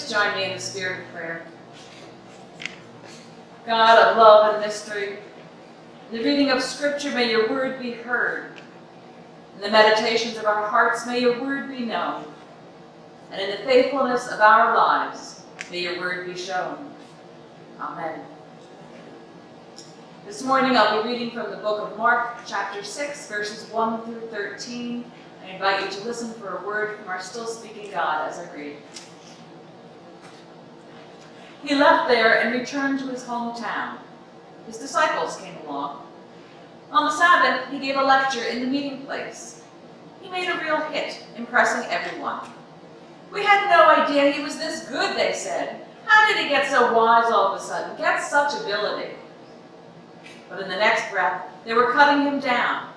Please join me in the spirit of prayer. God of love and mystery, in the reading of Scripture, may your word be heard. In the meditations of our hearts, may your word be known. And in the faithfulness of our lives, may your word be shown. Amen. This morning I'll be reading from the book of Mark, chapter 6, verses 1 through 13. I invite you to listen for a word from our still speaking God as I read. He left there and returned to his hometown. His disciples came along. On the Sabbath, he gave a lecture in the meeting place. He made a real hit, impressing everyone. We had no idea he was this good, they said. How did he get so wise all of a sudden, get such ability? But in the next breath, they were cutting him down.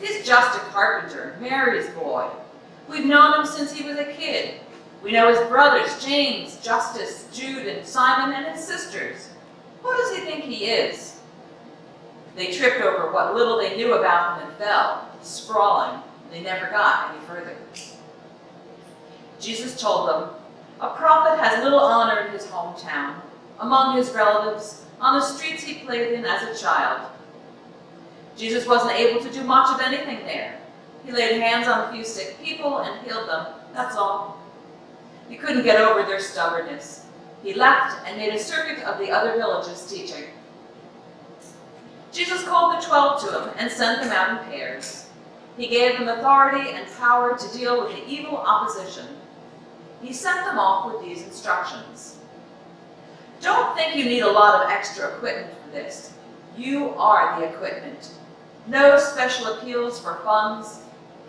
He's just a carpenter, Mary's boy. We've known him since he was a kid. We know his brothers, James, Justus, Jude, and Simon, and his sisters. Who does he think he is? They tripped over what little they knew about him and fell, sprawling. They never got any further. Jesus told them, a prophet has little honor in his hometown, among his relatives, on the streets he played in as a child. Jesus wasn't able to do much of anything there. He laid hands on a few sick people and healed them, that's all. He couldn't get over their stubbornness. He left and made a circuit of the other villages teaching. Jesus called the 12 to him and sent them out in pairs. He gave them authority and power to deal with the evil opposition. He sent them off with these instructions. Don't think you need a lot of extra equipment for this. You are the equipment. No special appeals for funds.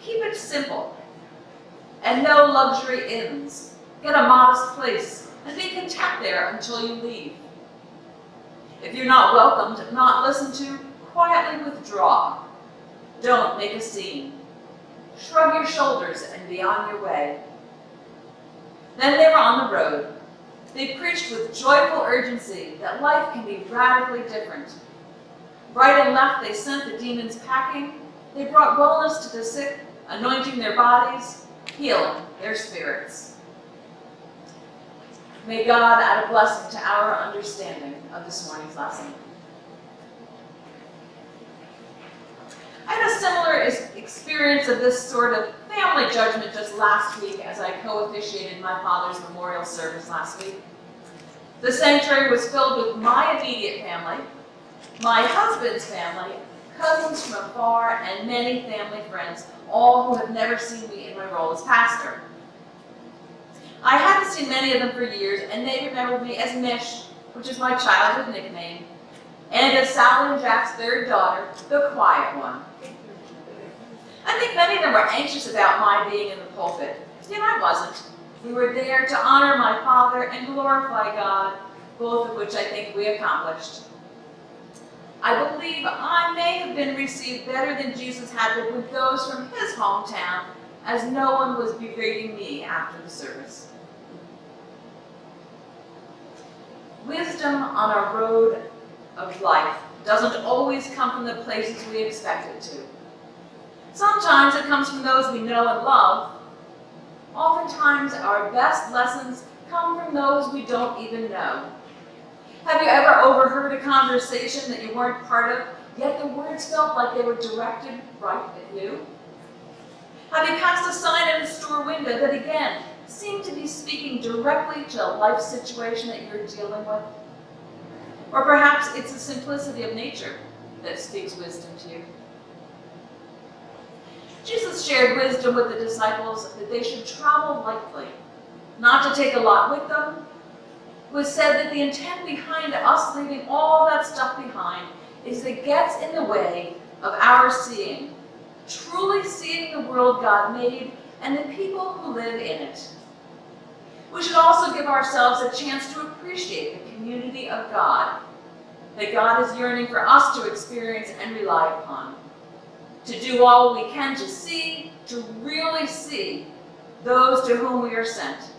Keep it simple. And no luxury inns. Get a modest place and be content there until you leave. If you're not welcomed, not listened to, quietly withdraw. Don't make a scene. Shrug your shoulders and be on your way. Then they were on the road. They preached with joyful urgency that life can be radically different. Right and left they sent the demons packing. They brought wellness to the sick, anointing their bodies, healing their spirits. May God add a blessing to our understanding of this morning's lesson. I had a similar experience of this sort of family judgment just last week as I co-officiated my father's memorial service last week. The sanctuary was filled with my immediate family, my husband's family, cousins from afar, and many family friends, all who have never seen me in my role as pastor. I hadn't seen many of them for years, and they remembered me as Mish, which is my childhood nickname, and as Sally and Jack's third daughter, the quiet one. I think many of them were anxious about my being in the pulpit, yet I wasn't. We were there to honor my father and glorify God, both of which I think we accomplished. I believe I may have been received better than Jesus had been with those from his hometown, as no one was berating me after the service. Wisdom on our road of life doesn't always come from the places we expect it to. Sometimes it comes from those we know and love. Oftentimes our best lessons come from those we don't even know. Have you ever overheard a conversation that you weren't part of, yet the words felt like they were directed right at you? Have you passed a sign in a store window that again seemed to be speaking directly to a life situation that you're dealing with? Or perhaps it's the simplicity of nature that speaks wisdom to you. Jesus shared wisdom with the disciples that they should travel lightly, not to take a lot with them. It was said that the intent behind us leaving all that stuff behind is that it gets in the way of our seeing, truly seeing the world God made and the people who live in it. We should also give ourselves a chance to appreciate the community of God that God is yearning for us to experience and rely upon. To do all we can to see, to really see those to whom we are sent.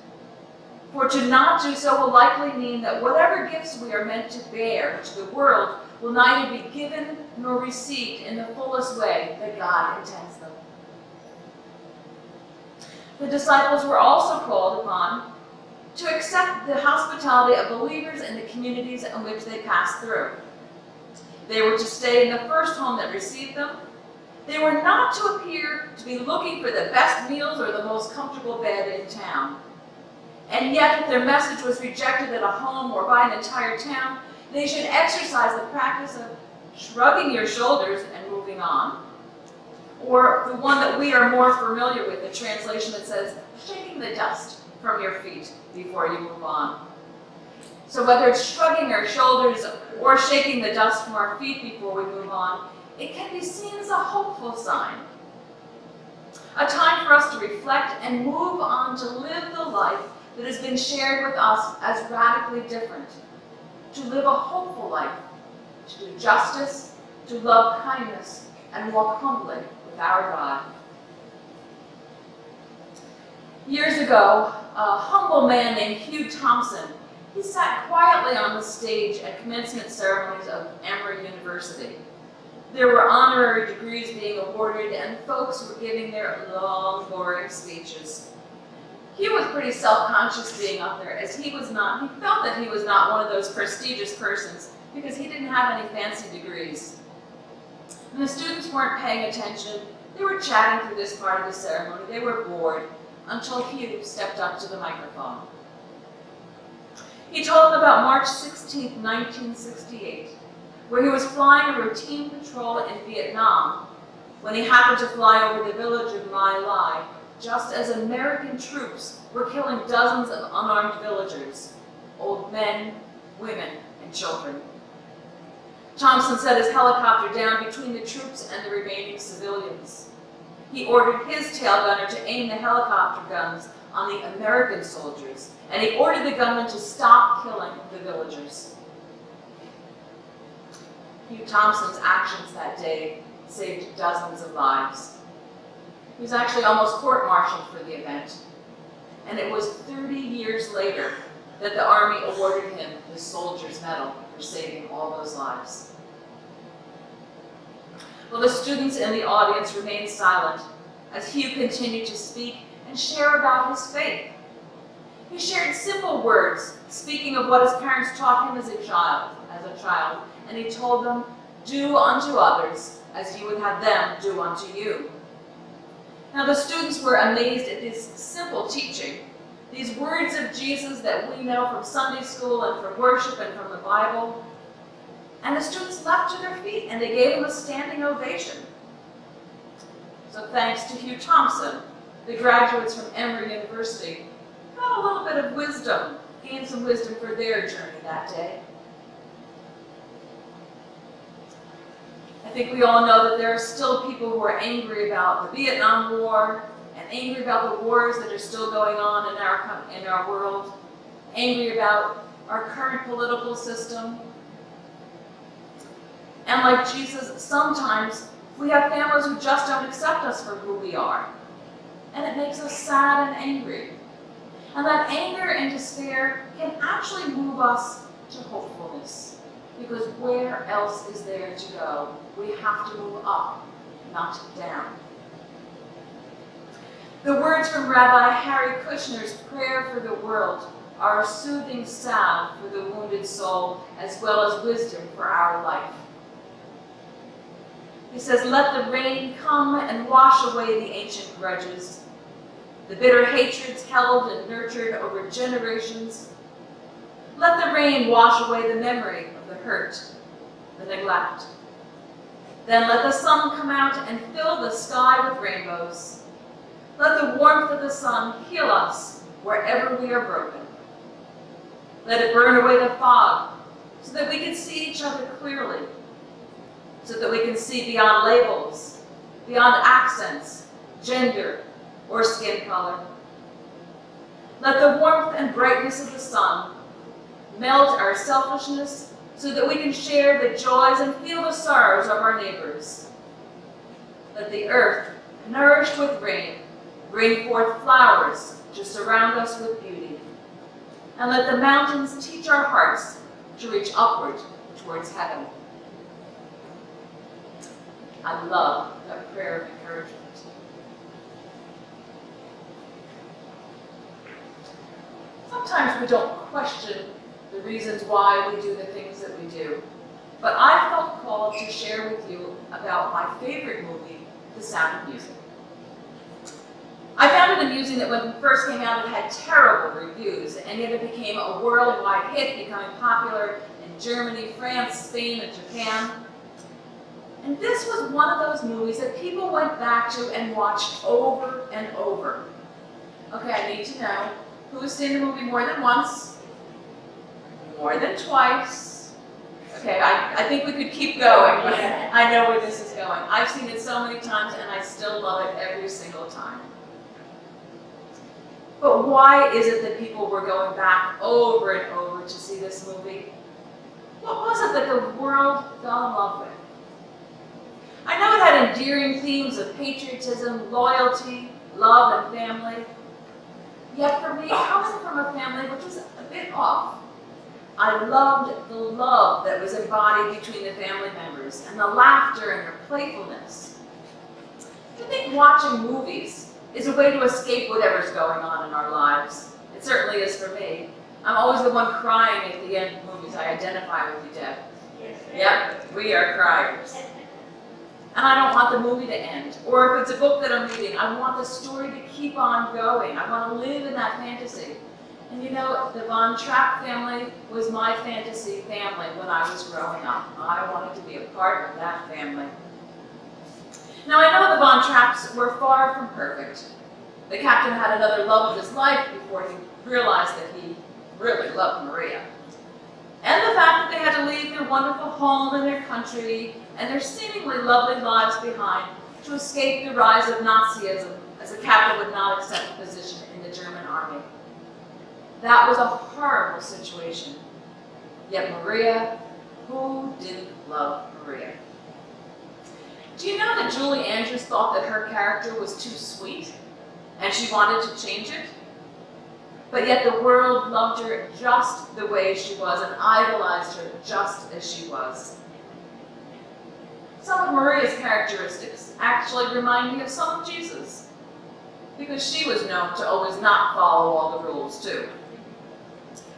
For to not do so will likely mean that whatever gifts we are meant to bear to the world will neither be given nor received in the fullest way that God intends them. The disciples were also called upon to accept the hospitality of believers in the communities in which they passed through. They were to stay in the first home that received them. They were not to appear to be looking for the best meals or the most comfortable bed in town. And yet, if their message was rejected at a home or by an entire town, they should exercise the practice of shrugging your shoulders and moving on. Or the one that we are more familiar with, the translation that says, shaking the dust from your feet before you move on. So whether it's shrugging our shoulders or shaking the dust from our feet before we move on, it can be seen as a hopeful sign. A time for us to reflect and move on to live the life that has been shared with us as radically different. To live a hopeful life, to do justice, to love kindness, and walk humbly with our God. Years ago, a humble man named Hugh Thompson, he sat quietly on the stage at commencement ceremonies of Emory University. There were honorary degrees being awarded, and folks were giving their long, boring speeches. Hugh was pretty self-conscious being up there, as he felt that he was not one of those prestigious persons because he didn't have any fancy degrees. And the students weren't paying attention. They were chatting through this part of the ceremony. They were bored until Hugh stepped up to the microphone. He told them about March 16, 1968, where he was flying a routine patrol in Vietnam when he happened to fly over the village of My Lai, just as American troops were killing dozens of unarmed villagers, old men, women, and children. Thompson set his helicopter down between the troops and the remaining civilians. He ordered his tail gunner to aim the helicopter guns on the American soldiers, and he ordered the gunmen to stop killing the villagers. Hugh Thompson's actions that day saved dozens of lives. He was actually almost court-martialed for the event, and it was 30 years later that the Army awarded him the Soldier's Medal for saving all those lives. Well, the students in the audience remained silent as Hugh continued to speak and share about his faith. He shared simple words, speaking of what his parents taught him as a child, and he told them, "Do unto others as you would have them do unto you." Now the students were amazed at this simple teaching, these words of Jesus that we know from Sunday school and from worship and from the Bible. And the students leapt to their feet and they gave him a standing ovation. So thanks to Hugh Thompson, the graduates from Emory University got a little bit of wisdom, gained some wisdom for their journey that day. I think we all know that there are still people who are angry about the Vietnam War and angry about the wars that are still going on in our world, angry about our current political system. And like Jesus, sometimes we have families who just don't accept us for who we are. And it makes us sad and angry. And that anger and despair can actually move us to hopefulness. Because where else is there to go? We have to move up, not down. The words from Rabbi Harry Kushner's prayer for the world are a soothing salve for the wounded soul, as well as wisdom for our life. He says, "Let the rain come and wash away the ancient grudges, the bitter hatreds held and nurtured over generations. Let the rain wash away the memory of the hurt, the neglect. Then let the sun come out and fill the sky with rainbows. Let the warmth of the sun heal us wherever we are broken. Let it burn away the fog so that we can see each other clearly, so that we can see beyond labels, beyond accents, gender, or skin color. Let the warmth and brightness of the sun melt our selfishness so that we can share the joys and feel the sorrows of our neighbors. Let the earth, nourished with rain, bring forth flowers to surround us with beauty. And let the mountains teach our hearts to reach upward towards heaven." I love that prayer of encouragement. Sometimes we don't question the reasons why we do the things that we do. But I felt called to share with you about my favorite movie, The Sound of Music. I found it amusing that when it first came out, it had terrible reviews, and yet it became a worldwide hit, becoming popular in Germany, France, Spain, and Japan. And this was one of those movies that people went back to and watched over and over. Okay, I need to know, who has seen the movie more than once? More than twice? Okay, I think we could keep going, but I know where this is going. I've seen it so many times, and I still love it every single time. But why is it that people were going back over and over to see this movie? What was it that the world fell in love with? I know it had endearing themes of patriotism, loyalty, love, and family. Yet for me, coming from a family which was a bit off, I loved the love that was embodied between the family members and the laughter and the playfulness. I think watching movies is a way to escape whatever's going on in our lives. It certainly is for me. I'm always the one crying at the end of movies. I identify with you, Deb. Yep, we are criers. And I don't want the movie to end. Or if it's a book that I'm reading, I want the story to keep on going. I want to live in that fantasy. And you know, the Von Trapp family was my fantasy family when I was growing up. I wanted to be a part of that family. Now I know the Von Trapps were far from perfect. The captain had another love of his life before he realized that he really loved Maria. And the fact that they had to leave their wonderful home and their country and their seemingly lovely lives behind to escape the rise of Nazism, as the captain would not accept a position in the German army. That was a horrible situation. Yet Maria, who didn't love Maria? Do you know that Julie Andrews thought that her character was too sweet and she wanted to change it? But yet the world loved her just the way she was and idolized her just as she was. Some of Maria's characteristics actually remind me of some of Jesus, because she was known to always not follow all the rules too.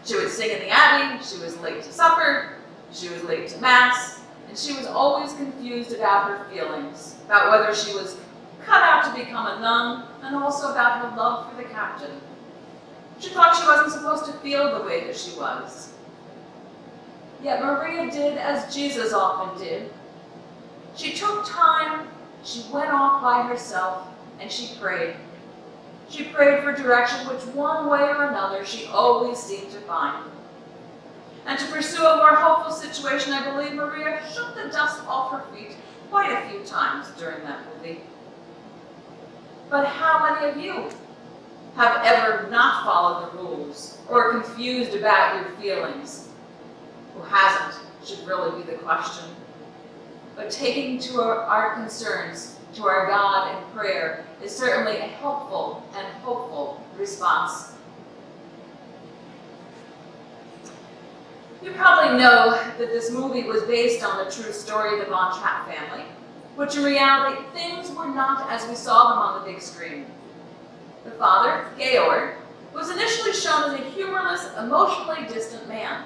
She would sing in the Abbey, she was late to supper, she was late to Mass, and she was always confused about her feelings, about whether she was cut out to become a nun, and also about her love for the captain. She thought she wasn't supposed to feel the way that she was. Yet Maria did as Jesus often did. She took time, she went off by herself, and she prayed. She prayed for direction, which one way or another she always seemed to find. And to pursue a more hopeful situation, I believe Maria shook the dust off her feet quite a few times during that movie. But how many of you have ever not followed the rules or are confused about your feelings? Who hasn't should really be the question. But taking to our concerns to our God in prayer is certainly a helpful and hopeful response. You probably know that this movie was based on the true story of the Von Trapp family, which in reality, things were not as we saw them on the big screen. The father, Georg, was initially shown as a humorless, emotionally distant man.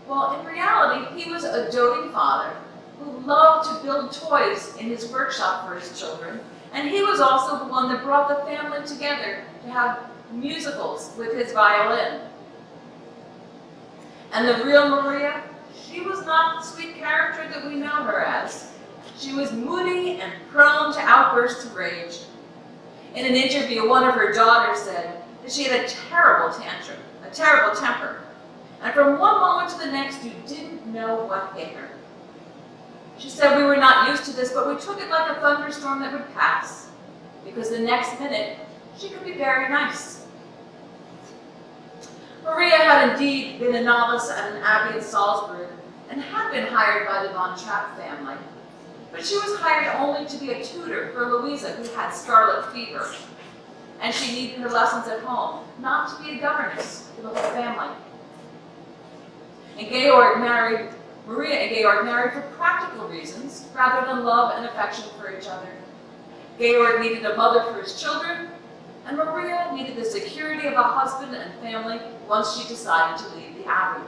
Well, in reality, he was a doting father who loved to build toys in his workshop for his children, and he was also the one that brought the family together to have musicals with his violin. And the real Maria, she was not the sweet character that we know her as. She was moody and prone to outbursts of rage. In an interview, one of her daughters said that she had a terrible tantrum, a terrible temper, and from one moment to the next, you didn't know what hit her. She said, we were not used to this, but we took it like a thunderstorm that would pass, because the next minute, she could be very nice. Maria had indeed been a novice at an abbey in Salzburg and had been hired by the Von Trapp family. But she was hired only to be a tutor for Louisa, who had scarlet fever. And she needed her lessons at home, not to be a governess for the whole family. And Maria and Georg married for practical reasons, rather than love and affection for each other. Georg needed a mother for his children, and Maria needed the security of a husband and family once she decided to leave the Abbey.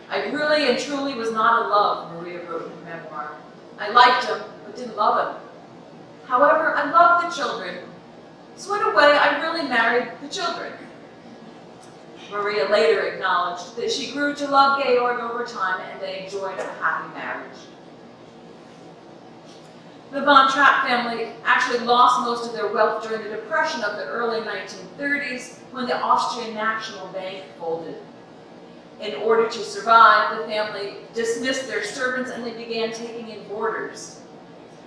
I really and truly was not in love, Maria wrote in her memoir. I liked him, but didn't love him. However, I loved the children, so in a way I really married the children. Maria later acknowledged that she grew to love Georg over time and they enjoyed a happy marriage. The Von Trapp family actually lost most of their wealth during the Depression of the early 1930s when the Austrian National Bank folded. In order to survive, the family dismissed their servants and they began taking in boarders.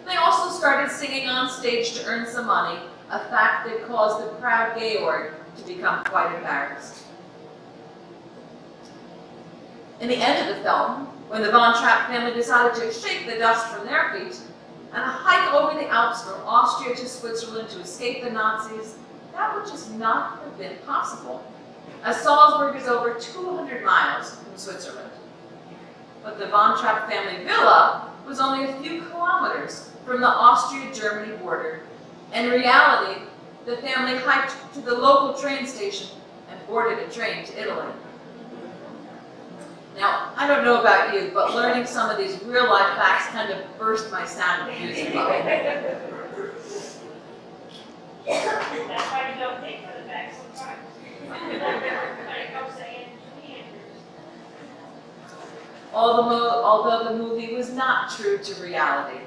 They also started singing on stage to earn some money, a fact that caused the proud Georg to become quite embarrassed. In the end of the film, when the Von Trapp family decided to shake the dust from their feet and hike over the Alps from Austria to Switzerland to escape the Nazis, that would just not have been possible, as Salzburg is over 200 miles from Switzerland. But the Von Trapp family villa was only a few kilometers from the Austria-Germany border. In reality, the family hiked to the local train station and boarded a train to Italy. Now, I don't know about you, but learning some of these real-life facts kind of burst my Sound of Music bubble. That's why you don't think for the facts sometimes. Although the movie was not true to reality,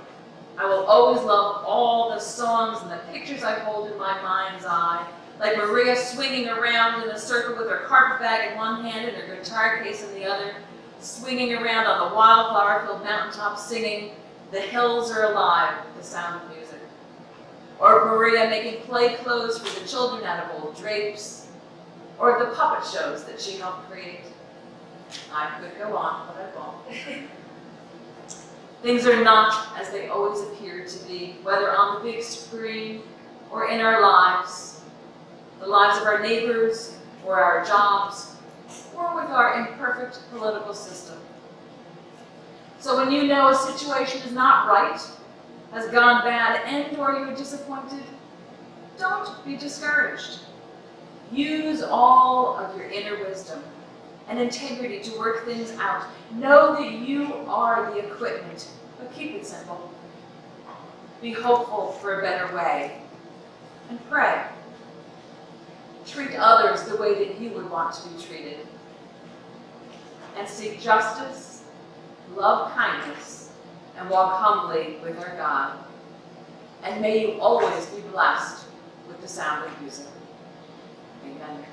I will always love all the songs and the pictures I hold in my mind's eye, like Maria swinging around in a circle with her carpet bag in one hand and her guitar case in the other, swinging around on the wildflower-filled mountaintop singing, "The Hills Are Alive," the Sound of Music. Or Maria making play clothes for the children out of old drapes, or the puppet shows that she helped create. I could go on, but I won't. Things are not as they always appear to be, whether on the big screen or in our lives, the lives of our neighbors, or our jobs, or with our imperfect political system. So when you know a situation is not right, has gone bad, and or you're disappointed, don't be discouraged. Use all of your inner wisdom and integrity to work things out. Know that you are the equipment, but keep it simple. Be hopeful for a better way, and pray. Treat others the way that you would want to be treated. And seek justice, love kindness, and walk humbly with our God. And may you always be blessed with the sound of music. Amen.